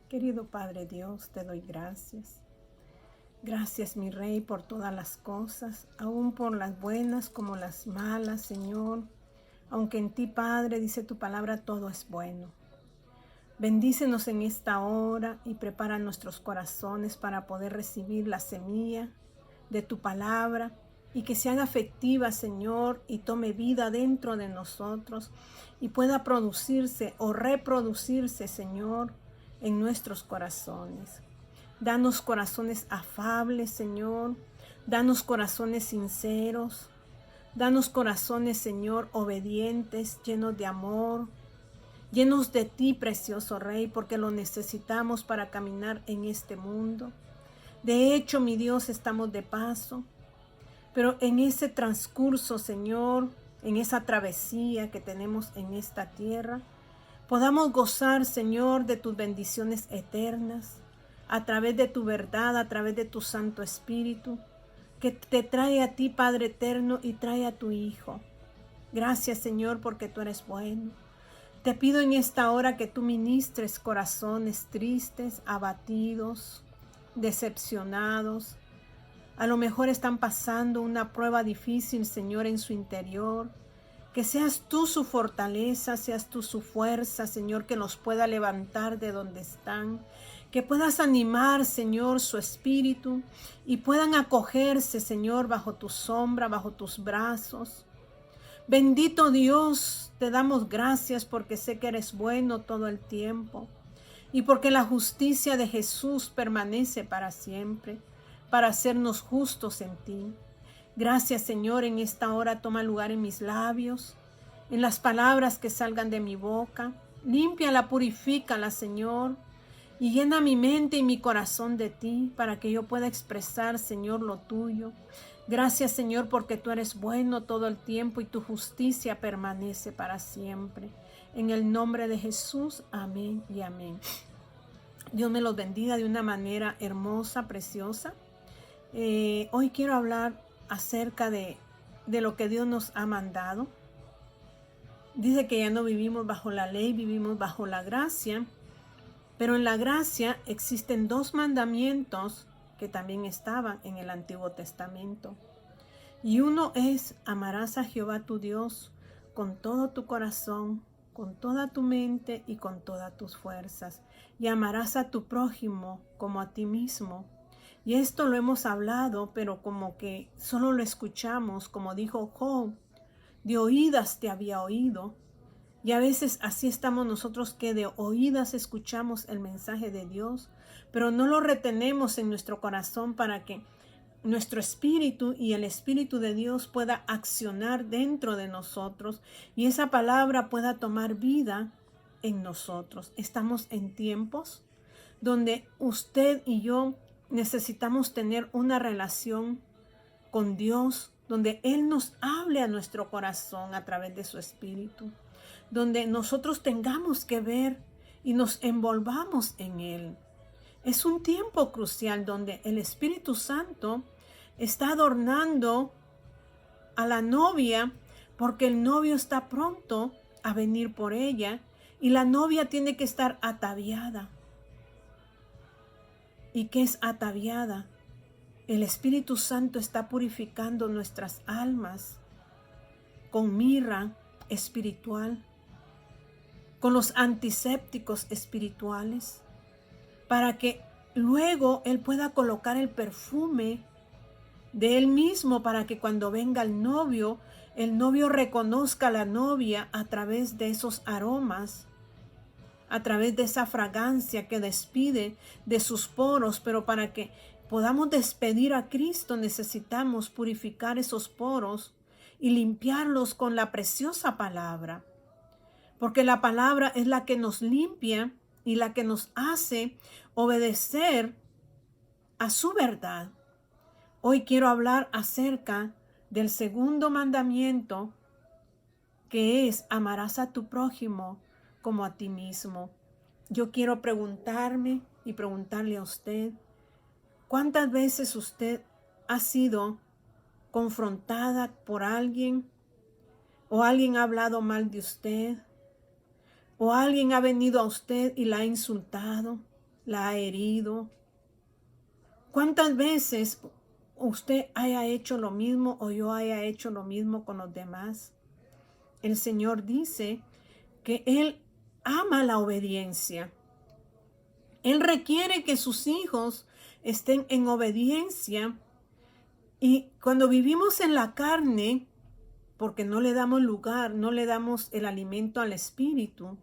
Querido Padre Dios, te doy gracias. Gracias, mi Rey, por todas las cosas, aún por las buenas como las malas, Señor. Aunque en ti, Padre, dice tu palabra, todo es bueno. Bendícenos en esta hora y prepara nuestros corazones para poder recibir la semilla de tu palabra y que se haga efectiva, Señor, y tome vida dentro de nosotros y pueda producirse o reproducirse, Señor, en nuestros corazones. Danos corazones afables, Señor. Danos corazones sinceros. Danos corazones, Señor, obedientes, llenos de amor, llenos de ti, precioso Rey, porque lo necesitamos para caminar en este mundo. De hecho, mi Dios, estamos de paso, pero en ese transcurso, Señor, en esa travesía que tenemos en esta tierra, podamos gozar, Señor, de tus bendiciones eternas, a través de tu verdad, a través de tu Santo Espíritu, que te trae a ti, Padre eterno, y trae a tu Hijo. Gracias, Señor, porque tú eres bueno. Te pido en esta hora que tú ministres corazones tristes, abatidos, decepcionados. A lo mejor están pasando una prueba difícil, Señor, en su interior. Que seas tú su fortaleza, seas tú su fuerza, Señor, que los pueda levantar de donde están. Que puedas animar, Señor, su espíritu y puedan acogerse, Señor, bajo tu sombra, bajo tus brazos. Bendito Dios, te damos gracias porque sé que eres bueno todo el tiempo y porque la justicia de Jesús permanece para siempre, para hacernos justos en ti. Gracias, Señor, en esta hora toma lugar en mis labios, en las palabras que salgan de mi boca. Límpiala, purifícala, Señor, y llena mi mente y mi corazón de ti para que yo pueda expresar, Señor, lo tuyo. Gracias, Señor, porque tú eres bueno todo el tiempo y tu justicia permanece para siempre. En el nombre de Jesús, amén y amén. Dios me los bendiga de una manera hermosa, preciosa. Hoy quiero hablar acerca de lo que Dios nos ha mandado. Dice que ya no vivimos bajo la ley, vivimos bajo la gracia. Pero en la gracia existen dos mandamientos que también estaban en el Antiguo Testamento. Y uno es: amarás a Jehová tu Dios con todo tu corazón, con toda tu mente y con todas tus fuerzas. Y amarás a tu prójimo como a ti mismo. Y esto lo hemos hablado, pero como que solo lo escuchamos, como dijo Job, de oídas te había oído. Y a veces así estamos nosotros, que de oídas escuchamos el mensaje de Dios, pero no lo retenemos en nuestro corazón para que nuestro espíritu y el espíritu de Dios pueda accionar dentro de nosotros y esa palabra pueda tomar vida en nosotros. Estamos en tiempos donde usted y yo necesitamos tener una relación con Dios, donde Él nos hable a nuestro corazón a través de su espíritu, donde nosotros tengamos que ver y nos envolvamos en Él. Es un tiempo crucial donde el Espíritu Santo está adornando a la novia, porque el novio está pronto a venir por ella y la novia tiene que estar ataviada. ¿Y qué es ataviada? El Espíritu Santo está purificando nuestras almas con mirra espiritual, con los antisépticos espirituales, para que luego Él pueda colocar el perfume de Él mismo, para que cuando venga el novio reconozca a la novia a través de esos aromas, a través de esa fragancia que despide de sus poros. Pero para que podamos despedir a Cristo necesitamos purificar esos poros y limpiarlos con la preciosa palabra, porque la palabra es la que nos limpia y la que nos hace obedecer a su verdad. Hoy quiero hablar acerca del segundo mandamiento, que es: amarás a tu prójimo como a ti mismo. Yo quiero preguntarme y preguntarle a usted, ¿cuántas veces usted ha sido confrontada por alguien, o alguien ha hablado mal de usted, o alguien ha venido a usted y la ha insultado, la ha herido. ¿Cuántas veces usted haya hecho lo mismo o yo haya hecho lo mismo con los demás? El Señor dice que Él ama la obediencia. Él requiere que sus hijos estén en obediencia. Y cuando vivimos en la carne, porque no le damos lugar, no le damos el alimento al espíritu,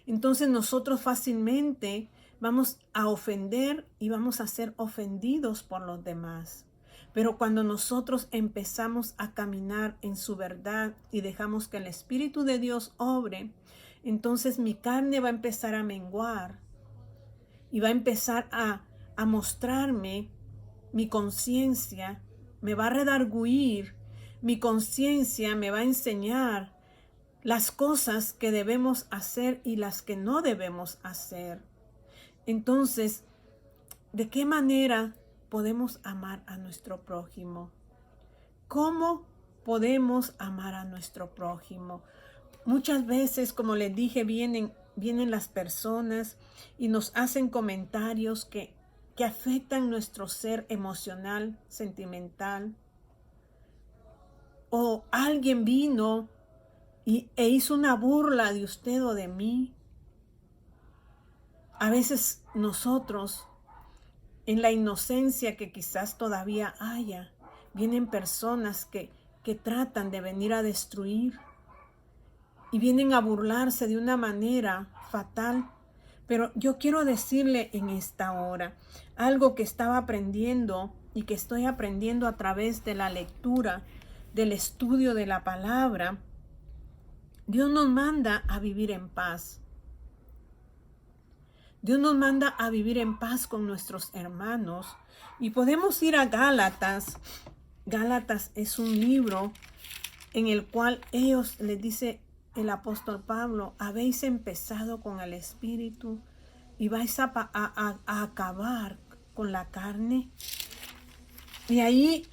entonces nosotros fácilmente vamos a ofender y vamos a ser ofendidos por los demás. Pero cuando nosotros empezamos a caminar en su verdad y dejamos que el Espíritu de Dios obre, entonces mi carne va a empezar a menguar y va a empezar a mostrarme mi conciencia, me va a redarguir, mi conciencia me va a enseñar las cosas que debemos hacer y las que no debemos hacer. Entonces, ¿de qué manera podemos amar a nuestro prójimo? ¿Cómo podemos amar a nuestro prójimo? Muchas veces, como les dije, vienen las personas y nos hacen comentarios que afectan nuestro ser emocional, sentimental. O alguien vino e hizo una burla de usted o de mí. A veces nosotros, en la inocencia que quizás todavía haya, vienen personas que tratan de venir a destruir y vienen a burlarse de una manera fatal. Pero yo quiero decirle en esta hora algo que estaba aprendiendo y que estoy aprendiendo a través de la lectura, del estudio de la palabra. Dios nos manda a vivir en paz. Dios nos manda a vivir en paz con nuestros hermanos. Y podemos ir a Gálatas. Gálatas es un libro en el cual ellos, les dice el apóstol Pablo, habéis empezado con el espíritu y vais a acabar con la carne. Y ahí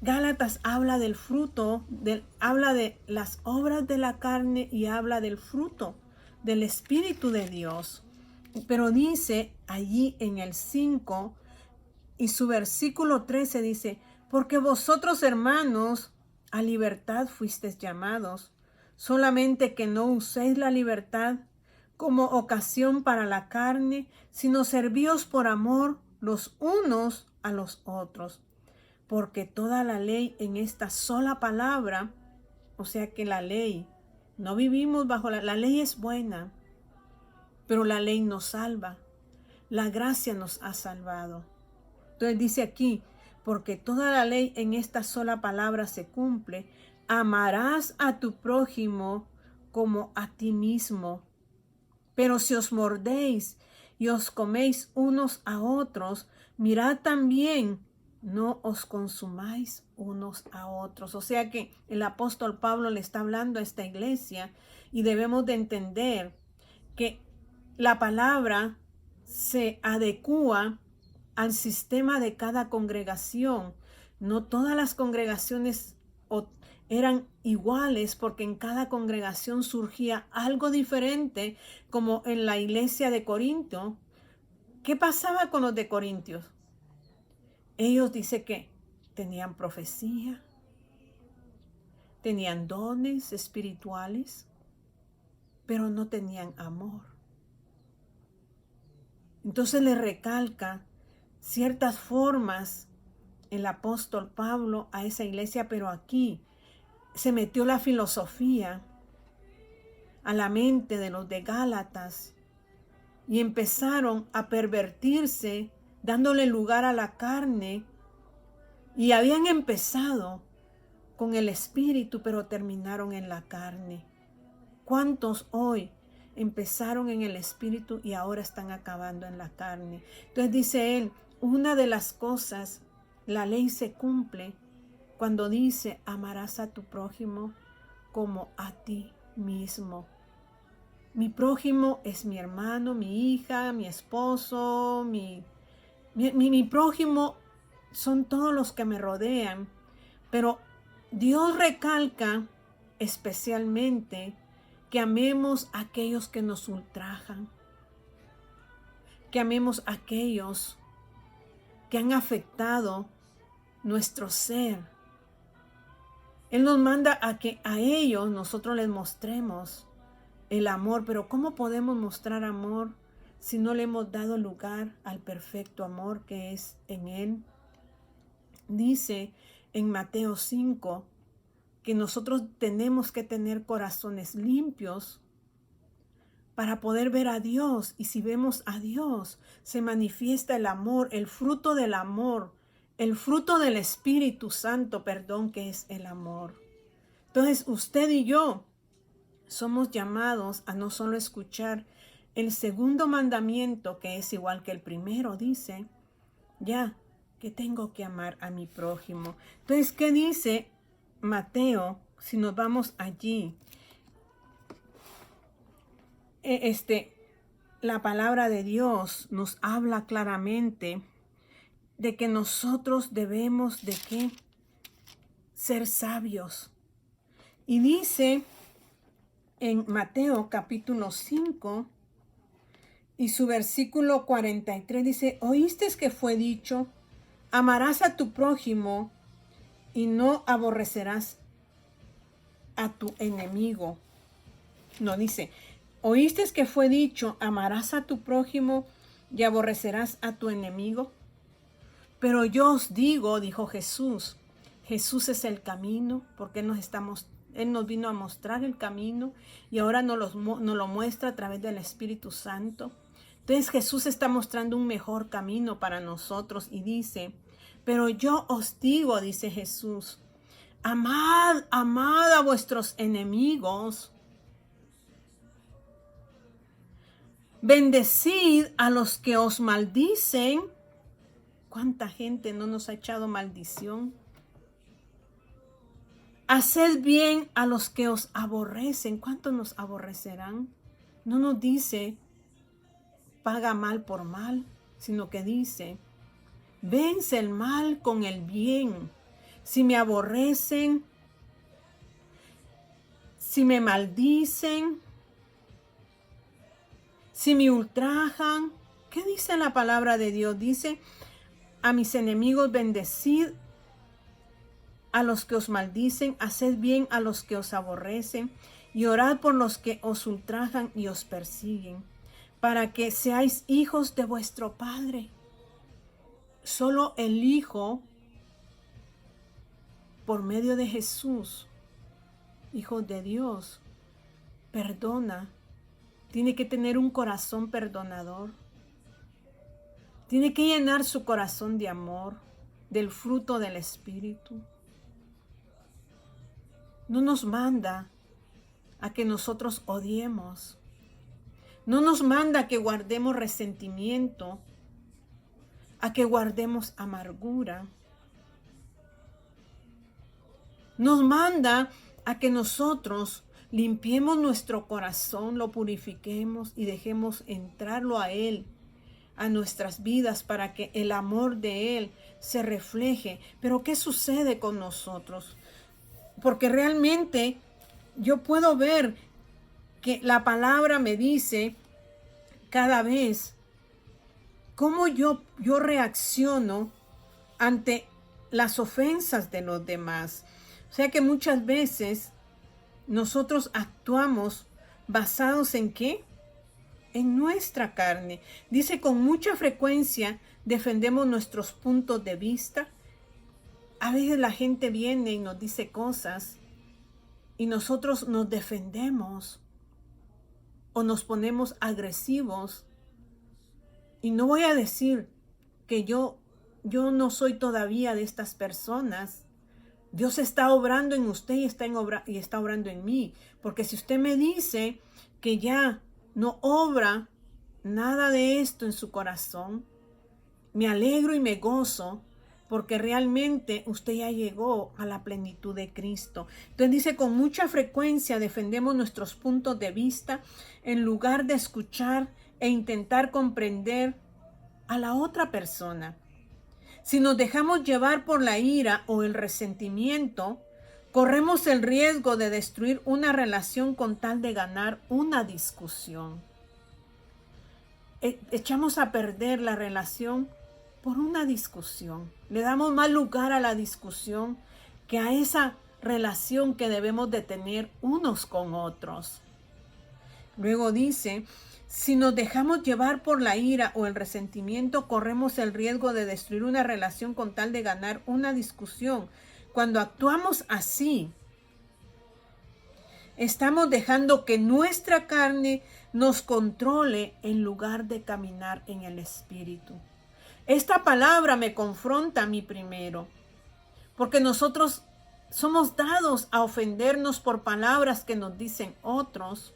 Gálatas habla del fruto, habla de las obras de la carne y habla del fruto del Espíritu de Dios. Pero dice allí en el 5 y su versículo 13 dice, porque vosotros, hermanos, a libertad fuisteis llamados, solamente que no uséis la libertad como ocasión para la carne, sino servíos por amor los unos a los otros. Porque toda la ley en esta sola palabra, o sea que la ley, no vivimos bajo la ley es buena, pero la ley nos salva. La gracia nos ha salvado. Entonces dice aquí, porque toda la ley en esta sola palabra se cumple, amarás a tu prójimo como a ti mismo. Pero si os mordéis y os coméis unos a otros, mirad también, no os consumáis unos a otros. O sea que el apóstol Pablo le está hablando a esta iglesia y debemos de entender que la palabra se adecúa al sistema de cada congregación. No todas las congregaciones eran iguales porque en cada congregación surgía algo diferente, como en la iglesia de Corinto. ¿Qué pasaba con los de Corintios? Ellos dicen que tenían profecía, tenían dones espirituales, pero no tenían amor. Entonces le recalca ciertas formas el apóstol Pablo a esa iglesia, pero aquí se metió la filosofía a la mente de los de Gálatas y empezaron a pervertirse, dándole lugar a la carne, y habían empezado con el espíritu, pero terminaron en la carne. ¿Cuántos hoy empezaron en el espíritu y ahora están acabando en la carne? Entonces dice él, una de las cosas, la ley se cumple cuando dice, amarás a tu prójimo como a ti mismo. Mi prójimo es mi hermano, mi hija, mi esposo, mi prójimo son todos los que me rodean, pero Dios recalca especialmente que amemos a aquellos que nos ultrajan, que amemos a aquellos que han afectado nuestro ser. Él nos manda a que a ellos nosotros les mostremos el amor, pero ¿cómo podemos mostrar amor si no le hemos dado lugar al perfecto amor que es en Él? Dice en Mateo 5 que nosotros tenemos que tener corazones limpios para poder ver a Dios. Y si vemos a Dios, se manifiesta el amor, el fruto del amor, el fruto del Espíritu Santo, perdón, que es el amor. Entonces, usted y yo somos llamados a no solo escuchar el segundo mandamiento, que es igual que el primero, dice, ya, que tengo que amar a mi prójimo. Entonces, ¿qué dice Mateo? Si nos vamos allí, la palabra de Dios nos habla claramente de que nosotros debemos de ¿qué? Ser sabios. Y dice en Mateo capítulo 5 y su versículo 43, dice, ¿oíste que fue dicho, amarás a tu prójimo y no aborrecerás a tu enemigo? No, dice, ¿oíste que fue dicho, amarás a tu prójimo y aborrecerás a tu enemigo? Pero yo os digo, dijo Jesús, Jesús es el camino, porque Él nos vino a mostrar el camino y ahora nos lo muestra a través del Espíritu Santo. Entonces Jesús está mostrando un mejor camino para nosotros y dice, pero yo os digo, dice Jesús, amad a vuestros enemigos, bendecid a los que os maldicen. ¿Cuánta gente no nos ha echado maldición? Haced bien a los que os aborrecen. ¿Cuántos nos aborrecerán? No nos dice, paga mal por mal, sino que dice, vence el mal con el bien. Si me aborrecen, si me maldicen, si me ultrajan, ¿qué dice la palabra de Dios? Dice, a mis enemigos bendecid, a los que os maldicen, haced bien a los que os aborrecen, y orad por los que os ultrajan y os persiguen, para que seáis hijos de vuestro Padre. Solo el Hijo, por medio de Jesús, Hijo de Dios, perdona. Tiene que tener un corazón perdonador. Tiene que llenar su corazón de amor, del fruto del Espíritu. No nos manda a que nosotros odiemos. No nos manda a que guardemos resentimiento, a que guardemos amargura. Nos manda a que nosotros limpiemos nuestro corazón, lo purifiquemos y dejemos entrarlo a Él, a nuestras vidas, para que el amor de Él se refleje. Pero ¿qué sucede con nosotros? Porque realmente yo puedo ver que la palabra me dice cada vez cómo yo reacciono ante las ofensas de los demás. O sea que muchas veces nosotros actuamos basados en ¿qué? En nuestra carne. Dice, con mucha frecuencia defendemos nuestros puntos de vista. A veces la gente viene y nos dice cosas y nosotros nos defendemos o nos ponemos agresivos. Y no voy a decir que yo no soy todavía de estas personas. Dios está obrando en usted y está obrando en mí. Porque si usted me dice que ya no obra nada de esto en su corazón, me alegro y me gozo, porque realmente usted ya llegó a la plenitud de Cristo. Entonces dice, con mucha frecuencia defendemos nuestros puntos de vista en lugar de escuchar e intentar comprender a la otra persona. Si nos dejamos llevar por la ira o el resentimiento, corremos el riesgo de destruir una relación con tal de ganar una discusión. echamos a perder la relación por una discusión. Le damos más lugar a la discusión que a esa relación que debemos de tener unos con otros. Luego dice, si nos dejamos llevar por la ira o el resentimiento, corremos el riesgo de destruir una relación con tal de ganar una discusión. Cuando actuamos así, estamos dejando que nuestra carne nos controle en lugar de caminar en el Espíritu. Esta palabra me confronta a mí primero, porque nosotros somos dados a ofendernos por palabras que nos dicen otros,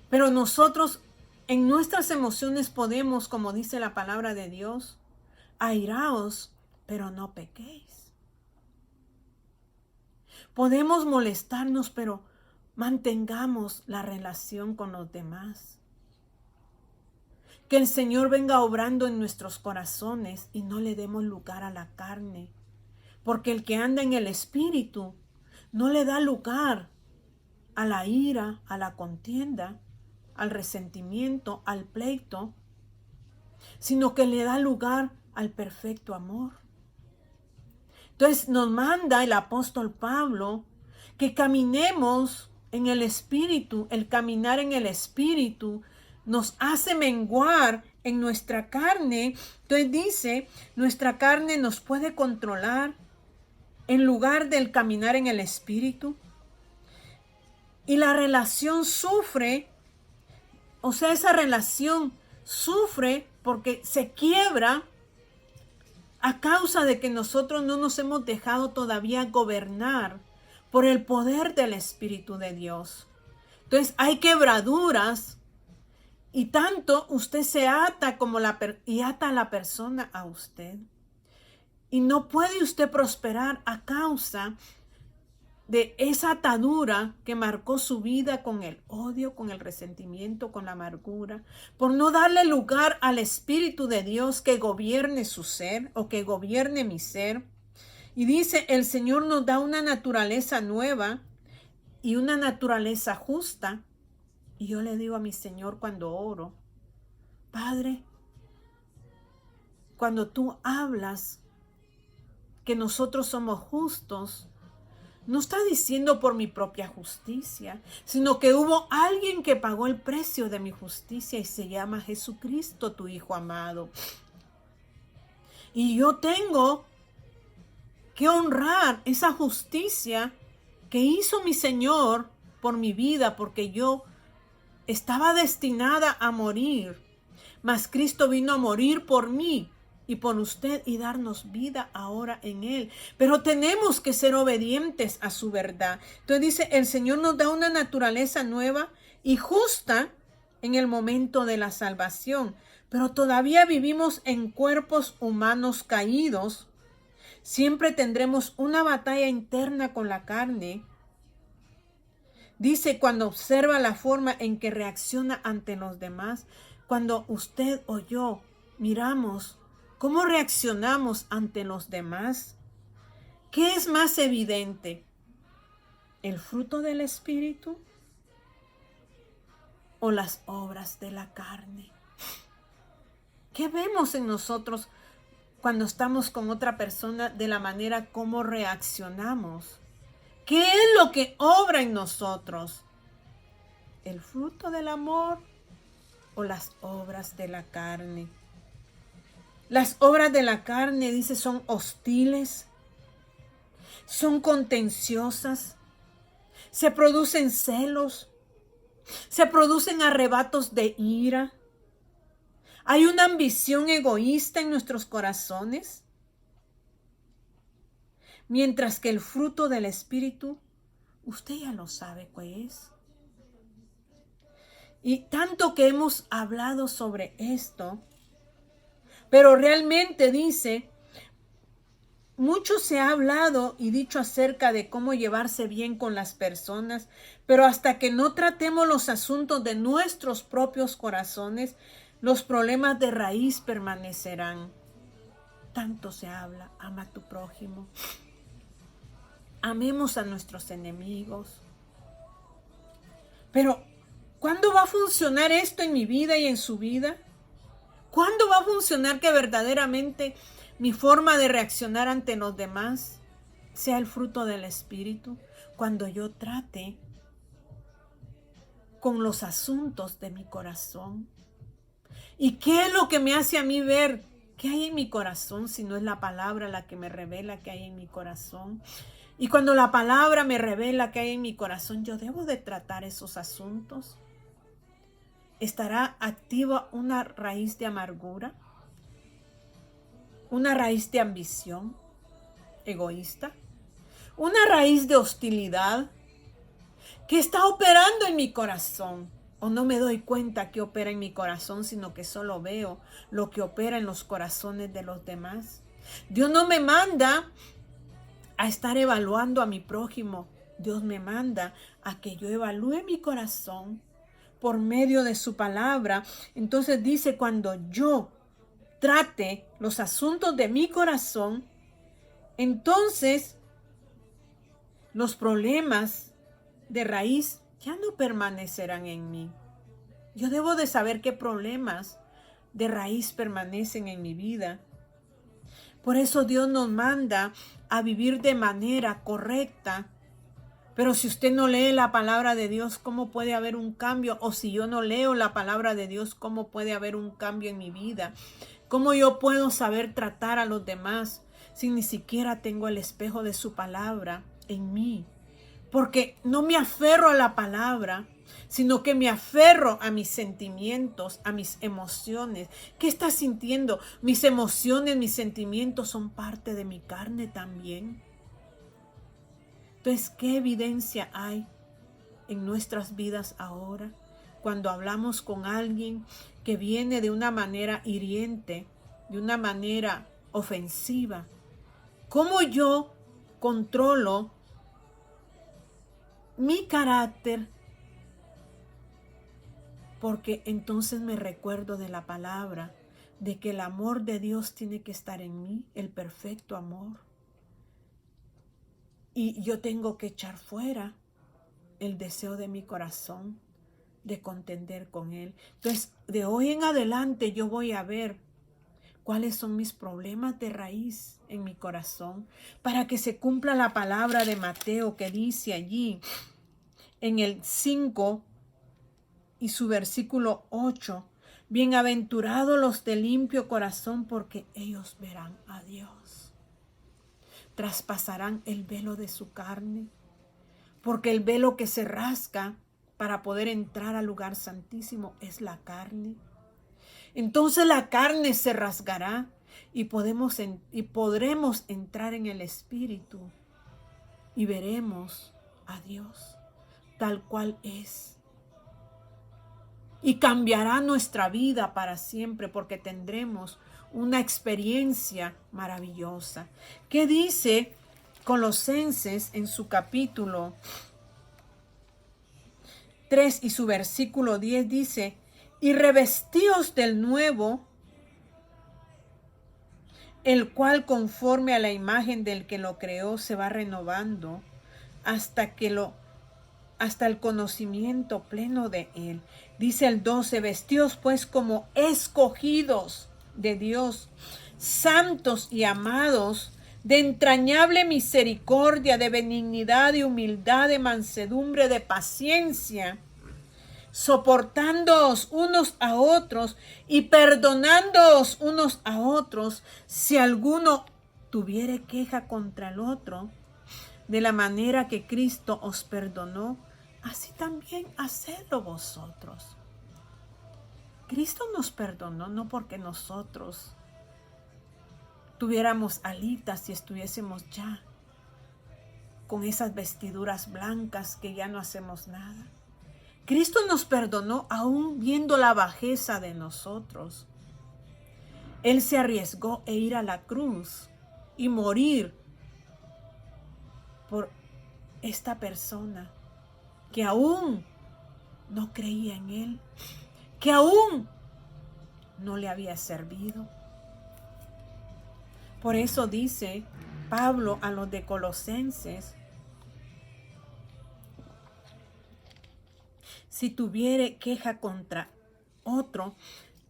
pero nosotros en nuestras emociones podemos, como dice la palabra de Dios, airaos, pero no pequéis. Podemos molestarnos, pero mantengamos la relación con los demás. Que el Señor venga obrando en nuestros corazones y no le demos lugar a la carne. Porque el que anda en el Espíritu no le da lugar a la ira, a la contienda, al resentimiento, al pleito, sino que le da lugar al perfecto amor. Entonces nos manda el apóstol Pablo que caminemos en el Espíritu. El caminar en el Espíritu nos hace menguar en nuestra carne. Entonces dice, nuestra carne nos puede controlar en lugar del caminar en el Espíritu. Y la relación sufre, o sea, esa relación sufre porque se quiebra a causa de que nosotros no nos hemos dejado todavía gobernar por el poder del Espíritu de Dios. Entonces hay quebraduras y tanto usted se ata y ata a la persona a usted. Y no puede usted prosperar a causa de esa atadura que marcó su vida con el odio, con el resentimiento, con la amargura, por no darle lugar al Espíritu de Dios que gobierne su ser o que gobierne mi ser. Y dice, el Señor nos da una naturaleza nueva y una naturaleza justa. Y yo le digo a mi Señor cuando oro, Padre, cuando tú hablas que nosotros somos justos, no está diciendo por mi propia justicia, sino que hubo alguien que pagó el precio de mi justicia y se llama Jesucristo, tu Hijo amado. Y yo tengo que honrar esa justicia que hizo mi Señor por mi vida, porque yo estaba destinada a morir, mas Cristo vino a morir por mí y por usted y darnos vida ahora en Él. Pero tenemos que ser obedientes a su verdad. Entonces dice, el Señor nos da una naturaleza nueva y justa en el momento de la salvación. Pero todavía vivimos en cuerpos humanos caídos. Siempre tendremos una batalla interna con la carne. Dice, cuando observa la forma en que reacciona ante los demás, cuando usted o yo miramos ¿cómo reaccionamos ante los demás? ¿Qué es más evidente? ¿El fruto del Espíritu o las obras de la carne? ¿Qué vemos en nosotros cuando estamos con otra persona de la manera como reaccionamos? ¿Qué es lo que obra en nosotros? ¿El fruto del amor o las obras de la carne? Las obras de la carne, dice, son hostiles, son contenciosas, se producen celos, se producen arrebatos de ira. Hay una ambición egoísta en nuestros corazones, mientras que el fruto del Espíritu, usted ya lo sabe cuál es. Y tanto que hemos hablado sobre esto, pero realmente dice, mucho se ha hablado y dicho acerca de cómo llevarse bien con las personas, pero hasta que no tratemos los asuntos de nuestros propios corazones, los problemas de raíz permanecerán. Tanto se habla, ama a tu prójimo, amemos a nuestros enemigos, pero ¿Cuándo va a funcionar esto en mi vida y en su vida? ¿Cuándo va a funcionar que verdaderamente mi forma de reaccionar ante los demás sea el fruto del Espíritu? Cuando yo trate con los asuntos de mi corazón. ¿Y qué es lo que me hace a mí ver qué hay en mi corazón si no es la palabra la que me revela qué hay en mi corazón? Y cuando la palabra me revela qué hay en mi corazón, yo debo de tratar esos asuntos. ¿Estará activa una raíz de amargura? ¿Una raíz de ambición egoísta? ¿Una raíz de hostilidad que está operando en mi corazón? ¿O no me doy cuenta que opera en mi corazón, sino que solo veo lo que opera en los corazones de los demás? Dios no me manda a estar evaluando a mi prójimo. Dios me manda a que yo evalúe mi corazón por medio de su palabra. Entonces dice, cuando yo trate los asuntos de mi corazón, entonces los problemas de raíz ya no permanecerán en mí. Yo debo de saber qué problemas de raíz permanecen en mi vida. Por eso Dios nos manda a vivir de manera correcta. Pero si usted no lee la palabra de Dios, ¿cómo puede haber un cambio? O si yo no leo la palabra de Dios, ¿cómo puede haber un cambio en mi vida? ¿Cómo yo puedo saber tratar a los demás si ni siquiera tengo el espejo de su palabra en mí? Porque no me aferro a la palabra, sino que me aferro a mis sentimientos, a mis emociones. ¿Qué estás sintiendo? Mis emociones, mis sentimientos son parte de mi carne también. Entonces, ¿qué evidencia hay en nuestras vidas ahora cuando hablamos con alguien que viene de una manera hiriente, de una manera ofensiva? ¿Cómo yo controlo mi carácter? Porque entonces me recuerdo de la palabra, de que el amor de Dios tiene que estar en mí, el perfecto amor. Y yo tengo que echar fuera el deseo de mi corazón de contender con Él. Entonces, de hoy en adelante yo voy a ver cuáles son mis problemas de raíz en mi corazón para que se cumpla la palabra de Mateo que dice allí en el 5 y su versículo 8. Bienaventurados los de limpio corazón, porque ellos verán a Dios. Traspasarán el velo de su carne, porque el velo que se rasga para poder entrar al lugar santísimo es la carne. Entonces la carne se rasgará y podremos entrar en el Espíritu y veremos a Dios tal cual es. Y cambiará nuestra vida para siempre porque tendremos una experiencia maravillosa. ¿Qué dice Colosenses en su capítulo 3 y su versículo 10? Dice, y revestíos del nuevo, el cual conforme a la imagen del que lo creó se va renovando hasta el conocimiento pleno de Él. Dice el 12, vestíos pues como escogidos de Dios, santos y amados, de entrañable misericordia, de benignidad, de humildad, de mansedumbre, de paciencia, soportándoos unos a otros y perdonándoos unos a otros, si alguno tuviere queja contra el otro, de la manera que Cristo os perdonó, así también hacedlo vosotros. Cristo nos perdonó no porque nosotros tuviéramos alitas y estuviésemos ya con esas vestiduras blancas que ya no hacemos nada. Cristo nos perdonó aún viendo la bajeza de nosotros. Él se arriesgó a ir a la cruz y morir por esta persona que aún no creía en Él, que aún no le había servido. Por eso dice Pablo a los de Colosenses, si tuviere queja contra otro,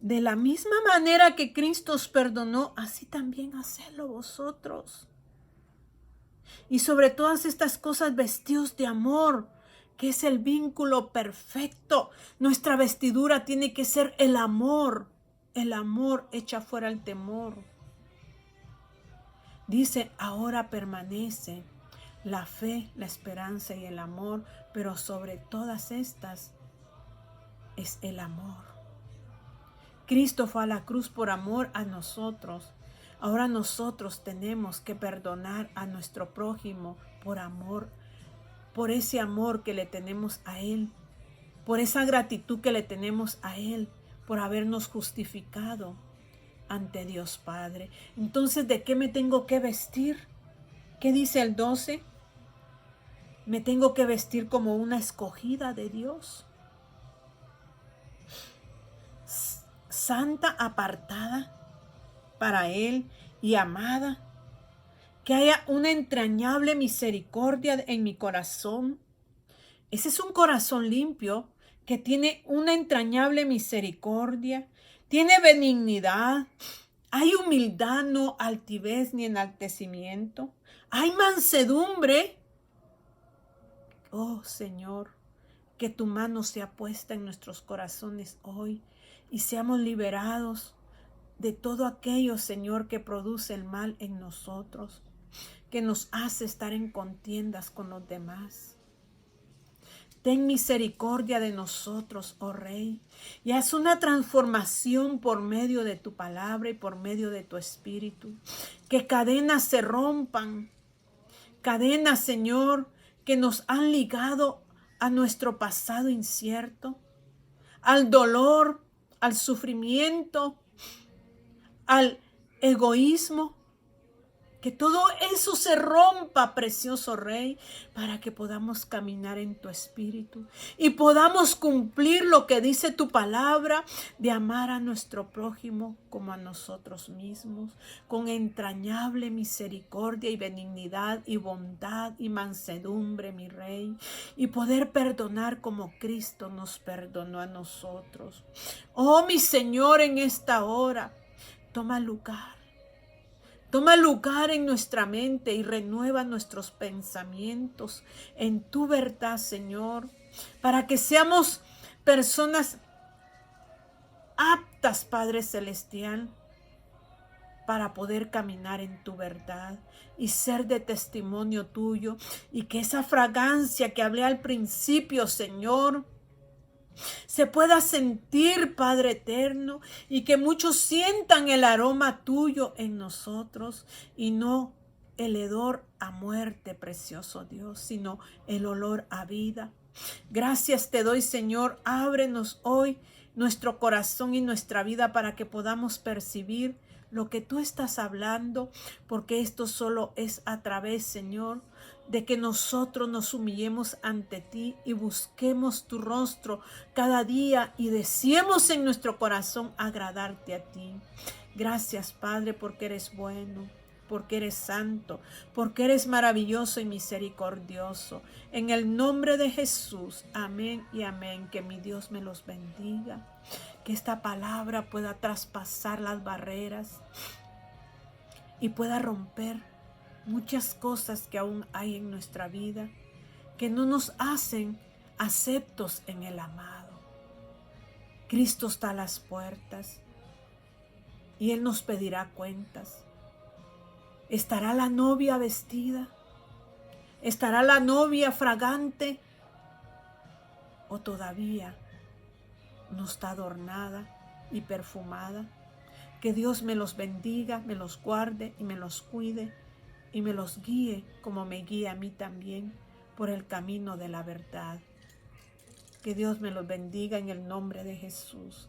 de la misma manera que Cristo os perdonó, así también hacedlo vosotros. Y sobre todas estas cosas, vestidos de amor, que es el vínculo perfecto. Nuestra vestidura tiene que ser el amor. El amor echa fuera el temor. Dice, ahora permanece la fe, la esperanza y el amor, pero sobre todas estas es el amor. Cristo fue a la cruz por amor a nosotros. Ahora nosotros tenemos que perdonar a nuestro prójimo por amor, por ese amor que le tenemos a Él, por esa gratitud que le tenemos a Él, por habernos justificado ante Dios Padre. Entonces, ¿de qué me tengo que vestir? ¿Qué dice el 12? Me tengo que vestir como una escogida de Dios, santa, apartada para Él y amada, que haya una entrañable misericordia en mi corazón. Ese es un corazón limpio que tiene una entrañable misericordia, tiene benignidad, hay humildad, no altivez ni enaltecimiento, hay mansedumbre. Oh Señor, que tu mano sea puesta en nuestros corazones hoy y seamos liberados de todo aquello, Señor, que produce el mal en nosotros, que nos hace estar en contiendas con los demás. Ten misericordia de nosotros, oh Rey, y haz una transformación por medio de tu palabra y por medio de tu espíritu. Que cadenas se rompan, cadenas, Señor, que nos han ligado a nuestro pasado incierto, al dolor, al sufrimiento, al egoísmo. Que todo eso se rompa, precioso Rey, para que podamos caminar en tu espíritu y podamos cumplir lo que dice tu palabra de amar a nuestro prójimo como a nosotros mismos, con entrañable misericordia y benignidad y bondad y mansedumbre, mi Rey, y poder perdonar como Cristo nos perdonó a nosotros. Oh, mi Señor, en esta hora, toma lugar. Toma lugar en nuestra mente y renueva nuestros pensamientos en tu verdad, Señor, para que seamos personas aptas, Padre Celestial, para poder caminar en tu verdad y ser de testimonio tuyo, y que esa fragancia que hablé al principio, Señor, se pueda sentir, Padre eterno, y que muchos sientan el aroma tuyo en nosotros y no el hedor a muerte, precioso Dios, sino el olor a vida. Gracias te doy, Señor. Ábrenos hoy nuestro corazón y nuestra vida para que podamos percibir lo que tú estás hablando, porque esto solo es a través, Señor, de que nosotros nos humillemos ante ti y busquemos tu rostro cada día y deseemos en nuestro corazón agradarte a ti. Gracias, Padre, porque eres bueno, porque eres santo, porque eres maravilloso y misericordioso. En el nombre de Jesús, amén y amén. Que mi Dios me los bendiga. Que esta palabra pueda traspasar las barreras y pueda romper muchas cosas que aún hay en nuestra vida, que no nos hacen aceptos en el amado. Cristo está a las puertas y Él nos pedirá cuentas. ¿Estará la novia vestida? ¿Estará la novia fragante? ¿O todavía no está adornada y perfumada? Que Dios me los bendiga, me los guarde y me los cuide y me los guíe como me guía a mí también por el camino de la verdad. Que Dios me los bendiga en el nombre de Jesús.